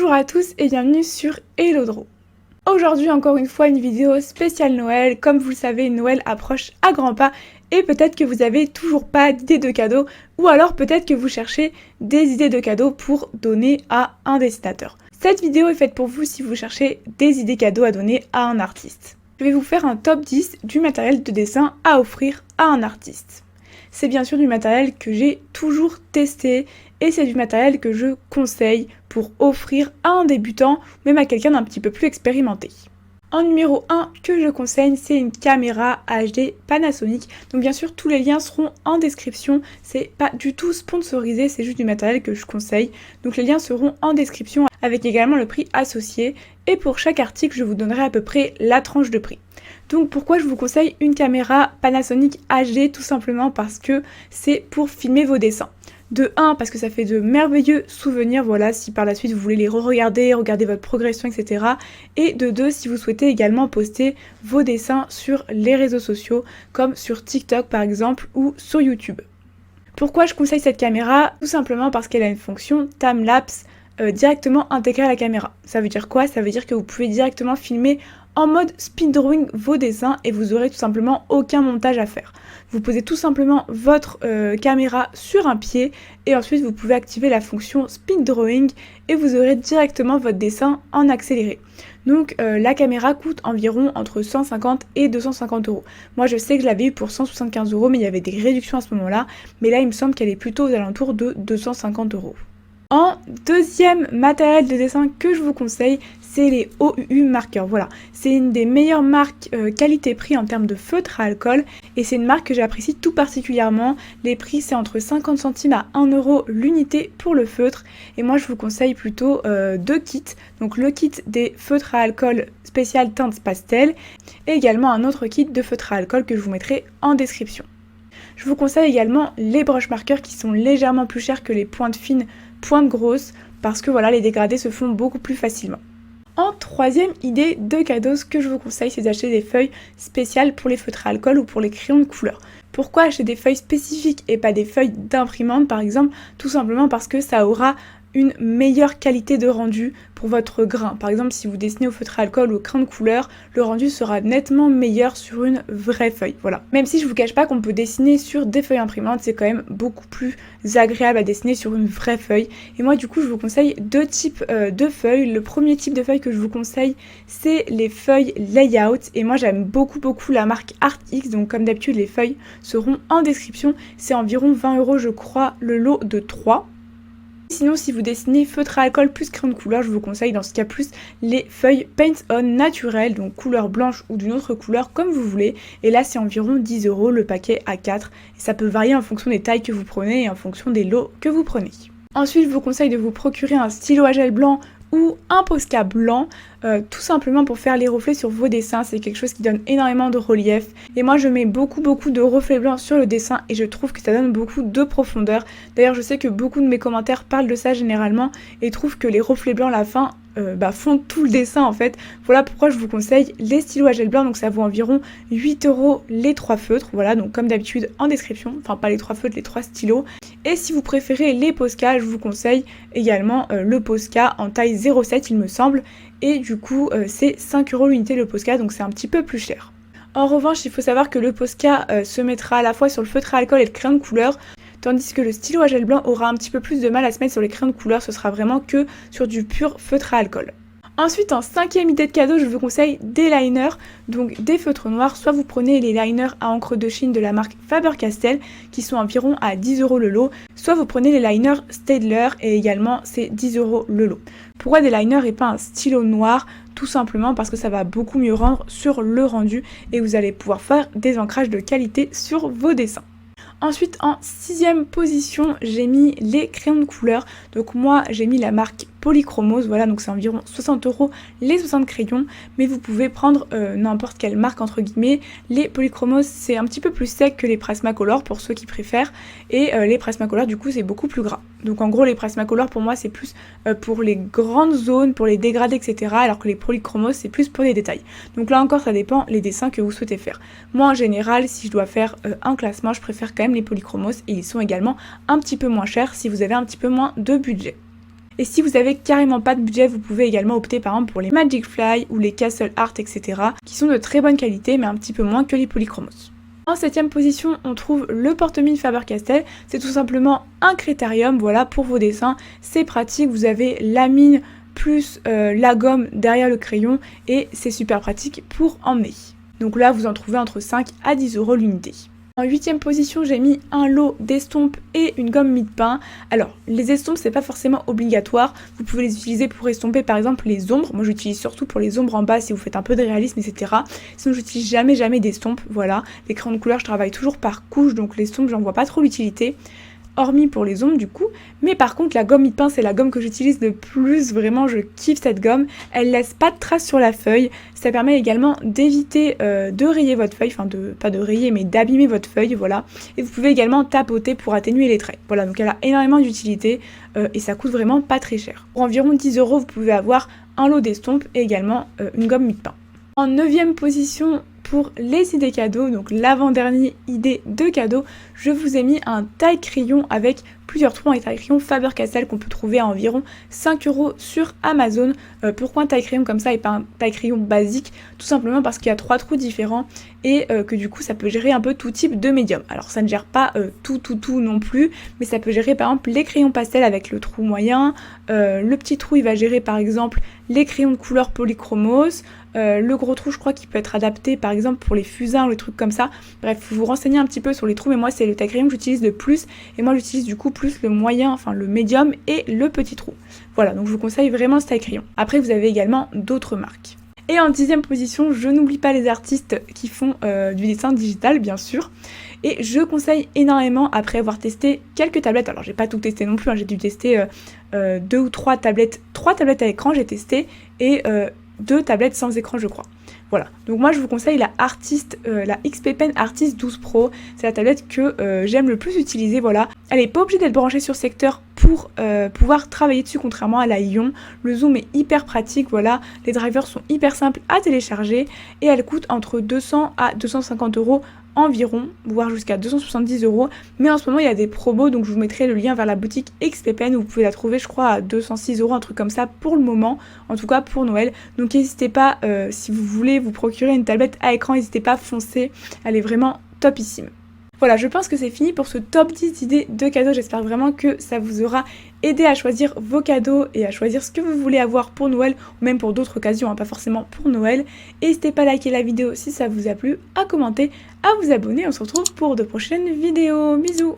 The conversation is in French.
Bonjour à tous et bienvenue sur Hello. Aujourd'hui encore une fois une vidéo spéciale Noël. Comme vous le savez, Noël approche à grands pas et peut-être que vous n'avez toujours pas d'idées de cadeaux ou alors peut-être que vous cherchez des idées de cadeaux pour donner à un dessinateur. Cette vidéo est faite pour vous si vous cherchez des idées cadeaux à donner à un artiste. Je vais vous faire un top 10 du matériel de dessin à offrir à un artiste. C'est bien sûr du matériel que j'ai toujours testé et c'est du matériel que je conseille pour offrir à un débutant, même à quelqu'un d'un petit peu plus expérimenté. En numéro 1 que je conseille, c'est une caméra HD Panasonic. Donc bien sûr, tous les liens seront en description. C'est pas du tout sponsorisé, c'est juste du matériel que je conseille. Donc les liens seront en description avec également le prix associé. Et pour chaque article, je vous donnerai à peu près la tranche de prix. Donc pourquoi je vous conseille une caméra Panasonic HD? Tout simplement parce que c'est pour filmer vos dessins. De 1, parce que ça fait de merveilleux souvenirs, voilà, si par la suite vous voulez les re-regarder, regarder votre progression, etc. Et de 2, si vous souhaitez également poster vos dessins sur les réseaux sociaux, comme sur TikTok par exemple, ou sur YouTube. Pourquoi je conseille cette caméra? Tout simplement parce qu'elle a une fonction time-lapse directement intégrée à la caméra. Ça veut dire quoi? Ça veut dire que vous pouvez directement filmer en mode speed drawing vos dessins et vous aurez tout simplement aucun montage à faire. Vous posez tout simplement votre caméra sur un pied et ensuite vous pouvez activer la fonction speed drawing et vous aurez directement votre dessin en accéléré. Donc la caméra coûte environ entre 150 et 250 euros. Moi je sais que je l'avais eu pour 175 euros mais il y avait des réductions à ce moment-là. Mais là il me semble qu'elle est plutôt aux alentours de 250 euros. En deuxième matériel de dessin que je vous conseille, c'est les OUU marqueurs. Voilà, c'est une des meilleures marques qualité-prix en termes de feutre à alcool et c'est une marque que j'apprécie tout particulièrement. Les prix c'est entre 50 centimes à 1 euro l'unité pour le feutre et moi je vous conseille plutôt deux kits. Donc le kit des feutres à alcool spécial teinte pastel et également un autre kit de feutres à alcool que je vous mettrai en description. Je vous conseille également les broches marqueurs qui sont légèrement plus chères que les pointes fines, pointes grosses, parce que voilà, les dégradés se font beaucoup plus facilement. En troisième idée de cadeau, ce que je vous conseille, c'est d'acheter des feuilles spéciales pour les feutres à alcool ou pour les crayons de couleur. Pourquoi acheter des feuilles spécifiques et pas des feuilles d'imprimante par exemple? Tout simplement parce que ça aura une meilleure qualité de rendu pour votre grain. Par exemple, si vous dessinez au feutre à alcool ou au crayon de couleur, le rendu sera nettement meilleur sur une vraie feuille. Voilà. Même si je vous cache pas qu'on peut dessiner sur des feuilles imprimantes, c'est quand même beaucoup plus agréable à dessiner sur une vraie feuille. Et moi, du coup, je vous conseille deux types de feuilles. Le premier type de feuille que je vous conseille, c'est les feuilles layout. Et moi, j'aime beaucoup la marque ArtX. Donc, comme d'habitude, les feuilles seront en description. C'est environ 20 euros, je crois, le lot de 3. Sinon, si vous dessinez feutre à alcool plus crayon de couleur, je vous conseille dans ce cas plus les feuilles Paint On naturelles, donc couleur blanche ou d'une autre couleur comme vous voulez. Et là, c'est environ 10 euros le paquet à 4. Et ça peut varier en fonction des tailles que vous prenez et en fonction des lots que vous prenez. Ensuite, je vous conseille de vous procurer un stylo à gel blanc ou un Posca blanc, tout simplement pour faire les reflets sur vos dessins. C'est quelque chose qui donne énormément de relief et moi je mets beaucoup de reflets blancs sur le dessin et je trouve que ça donne beaucoup de profondeur. D'ailleurs je sais que beaucoup de mes commentaires parlent de ça généralement et trouvent que les reflets blancs à la fin font tout le dessin en fait. Voilà pourquoi je vous conseille les stylos à gel blanc, donc ça vaut environ 8 euros les 3 feutres, voilà, donc comme d'habitude en description, enfin pas les 3 feutres, les 3 stylos. Et si vous préférez les Posca, je vous conseille également le Posca en taille 0,7 il me semble, et du coup c'est 5 euros l'unité le Posca, donc c'est un petit peu plus cher. En revanche, il faut savoir que le Posca se mettra à la fois sur le feutre à alcool et le crayon de couleur, tandis que le stylo à gel blanc aura un petit peu plus de mal à se mettre sur les crayons de couleur, ce sera vraiment que sur du pur feutre à alcool. Ensuite, en cinquième idée de cadeau, je vous conseille des liners, donc des feutres noirs. Soit vous prenez les liners à encre de Chine de la marque Faber-Castell, qui sont environ à 10 euros le lot, soit vous prenez les liners Staedtler, et également c'est 10 euros le lot. Pourquoi des liners et pas un stylo noir? Tout simplement parce que ça va beaucoup mieux rendre sur le rendu, et vous allez pouvoir faire des ancrages de qualité sur vos dessins. Ensuite, en sixième position, j'ai mis les crayons de couleur. Donc moi, j'ai mis la marque Polychromos, voilà, donc c'est environ 60 euros les 60 crayons, mais vous pouvez prendre n'importe quelle marque entre guillemets. Les Polychromos, c'est un petit peu plus sec que les Prismacolor pour ceux qui préfèrent, et les Prismacolor du coup c'est beaucoup plus gras. Donc en gros les Prismacolor pour moi c'est plus pour les grandes zones, pour les dégradés, etc. Alors que les Polychromos c'est plus pour les détails. Donc là encore ça dépend les dessins que vous souhaitez faire. Moi en général si je dois faire un classement, je préfère quand même les Polychromos, et ils sont également un petit peu moins chers si vous avez un petit peu moins de budget. Et si vous avez carrément pas de budget, vous pouvez également opter par exemple pour les Magic Fly ou les Castle Art, etc. qui sont de très bonne qualité mais un petit peu moins que les Polychromos. En 7ème position, on trouve le porte-mine Faber-Castell. C'est tout simplement un critérium, voilà, pour vos dessins. C'est pratique, vous avez la mine plus la gomme derrière le crayon et c'est super pratique pour emmener. Donc là, vous en trouvez entre 5 à 10 € l'unité. En 8ème position, j'ai mis un lot d'estompes et une gomme mie-de-pain. Alors, les estompes, c'est pas forcément obligatoire. Vous pouvez les utiliser pour estomper par exemple les ombres. Moi, j'utilise surtout pour les ombres en bas si vous faites un peu de réalisme, etc. Sinon, j'utilise jamais d'estompes. Voilà. Les crayons de couleur, je travaille toujours par couche, donc l'estompe, j'en vois pas trop l'utilité. Hormis pour les ombres du coup, mais par contre la gomme mie-de-pain c'est la gomme que j'utilise le plus, vraiment je kiffe cette gomme, elle laisse pas de traces sur la feuille, ça permet également d'éviter de rayer votre feuille, enfin pas de rayer mais d'abîmer votre feuille, voilà, et vous pouvez également tapoter pour atténuer les traits, voilà, donc elle a énormément d'utilité et ça coûte vraiment pas très cher. Pour environ 10 € vous pouvez avoir un lot d'estompes et également une gomme mie-de-pain. En 9ème position, pour les idées cadeaux, donc l'avant-dernier idée de cadeau, je vous ai mis un taille-crayon avec plusieurs trous et taille-crayon Faber-Castell qu'on peut trouver à environ 5 € sur Amazon. Pourquoi un taille-crayon comme ça et pas un taille-crayon basique? Tout simplement parce qu'il y a 3 trous différents et que du coup ça peut gérer un peu tout type de médium. Alors ça ne gère pas tout non plus, mais ça peut gérer par exemple les crayons pastel avec le trou moyen, le petit trou il va gérer par exemple les crayons de couleur polychromos, le gros trou je crois qu'il peut être adapté par exemple pour les fusains ou les trucs comme ça. Bref, vous vous renseignez un petit peu sur les trous, mais moi c'est le taille-crayon que j'utilise le plus et moi j'utilise du coup plus le moyen, enfin le médium et le petit trou. Voilà, donc je vous conseille vraiment ce taille-crayon. Après vous avez également d'autres marques. Et en 10ème position, je n'oublie pas les artistes qui font du dessin digital bien sûr. Et je conseille énormément, après avoir testé quelques tablettes, alors j'ai pas tout testé non plus, hein, j'ai dû tester 2 ou 3 tablettes, 3 tablettes à écran j'ai testé et 2 tablettes sans écran je crois. Voilà, donc moi je vous conseille la XP Pen Artist 12 Pro, c'est la tablette que j'aime le plus utiliser, voilà. Elle n'est pas obligée d'être branchée sur secteur pour pouvoir travailler dessus contrairement à la Ion. Le zoom est hyper pratique, voilà, les drivers sont hyper simples à télécharger et elle coûte entre 200 à 250 € environ, voire jusqu'à 270 €. Mais en ce moment il y a des promos, donc je vous mettrai le lien vers la boutique XP Pen où vous pouvez la trouver je crois à 206 €, un truc comme ça pour le moment, en tout cas pour Noël. Donc n'hésitez pas, si vous voulez vous procurer une tablette à écran, n'hésitez pas à foncer, elle est vraiment topissime. Voilà, je pense que c'est fini pour ce top 10 idées de cadeaux. J'espère vraiment que ça vous aura aidé à choisir vos cadeaux et à choisir ce que vous voulez avoir pour Noël ou même pour d'autres occasions, hein, pas forcément pour Noël. N'hésitez pas à liker la vidéo si ça vous a plu, à commenter, à vous abonner. On se retrouve pour de prochaines vidéos. Bisous!